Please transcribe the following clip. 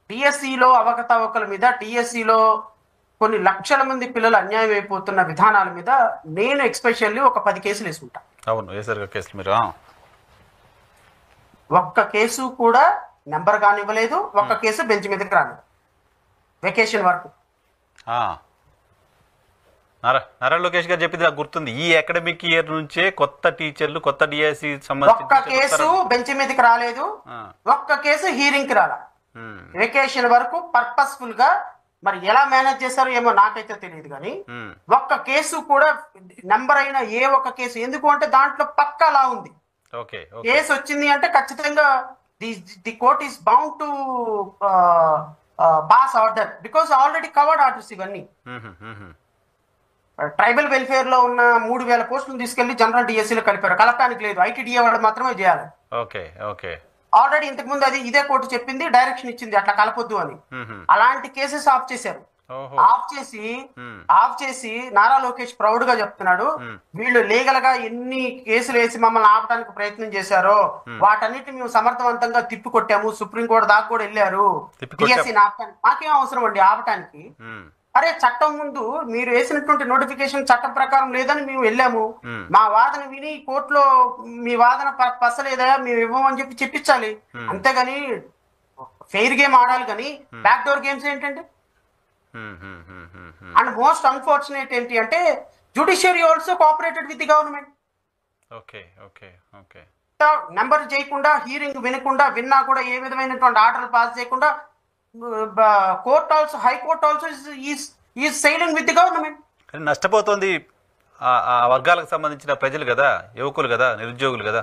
డిఎస్సిలో అవకతవకల మీద, డిఎస్సిలో కొన్ని లక్షల మంది పిల్లలు అన్యాయం అయిపోతున్న విధానాల మీద నేను ఎక్స్పెషల్లీ ఒక 10 కేసులు వేసుకుంటా. అవును, వేసారు కేసులు మీరు. ఒక్క కేసు కూడా నెంబర్ కానివ్వలేదు, ఒక్క కేసు బెంచ్ మీదకి రాలేదు వెకేషన్ వరకు. నారా లోకేష్ గారు చెప్పింది నాకు గుర్తుంది. ఈ అకాడమిక్ ఇయర్ నుంచే కొత్త టీచర్లు, కొత్త డిఎస్సి సంబంధించిన ఒక్క కేసు బెంచ్ మీదకి రాలేదు, ఒక్క కేసు హీరింగ్ కి రాలా. వెకేషన్ వరకు పర్పస్ఫుల్ గా మరి ఎలా మేనేజ్ చేశారో ఏమో నాకైతే తెలియదు, కానీ ఒక్క కేసు కూడా నెంబర్ అయిన ఏ ఒక్క కేసు, ఎందుకు అంటే దాంట్లో పక్కా లా ఉంది. కేసు వచ్చింది అంటే ఖచ్చితంగా the court is bound to pass order, because already covered orders ఇవన్నీ. ట్రైబల్ వెల్ఫేర్ లో ఉన్న 3000 పోస్టులు తీసుకెళ్లి జనరల్ డిఎస్సీలో కలిపారు, కలపడానికి లేదు, ఐటీడీఏ వాడు మాత్రమే చేయాలి. ఆల్రెడీ ఇంతకు ముందు అది ఇదే కోర్టు చెప్పింది, డైరెక్షన్ ఇచ్చింది అట్లా కలపొద్దు అని. అలాంటి కేసెస్ ఆఫ్ చేశారు. ఆఫ్ చేసి నారా లోకేష్ ప్రౌడ్ గా చెప్తున్నాడు, వీళ్ళు లీగల్ గా ఎన్ని కేసులు వేసి మమ్మల్ని ఆపడానికి ప్రయత్నం చేశారో వాటన్నిటిని మేము సమర్థవంతంగా తిప్పికొట్టాము, సుప్రీంకోర్టు దాకా కూడా వెళ్ళారు డిఎస్సీని ఆపడానికి. మాకేం అవసరం అండి ఆపటానికి? అరే చట్టం ముందు మీరు వేసినటువంటి నోటిఫికేషన్ చట్టం ప్రకారం లేదని మేము వెళ్ళాము, మా వాదన విని కోర్టులో మీ వాదన పసలేదా మేము ఇవ్వమని చెప్పి చెప్పించాలి, అంతేగాని ఫెయిర్ గేమ్ ఆడాలి. కానీ బ్యాక్ డోర్ గేమ్స్ ఏంటంటే, అండ్ మోస్ట్ అన్ఫార్చునేట్ ఏంటి అంటే judiciary also cooperated with the government. Number చేయకుండా, హీరింగ్ వినకుండా, విన్నా కూడా ఏ విధమైనటువంటి ఆర్డర్లు పాస్ చేయకుండా court also, high court also is siding with the government. నష్టపోతుంది ఆ వర్గాలకు సంబంధించిన ప్రజలు కదా, యువకులు కదా, నిరుద్యోగులు కదా.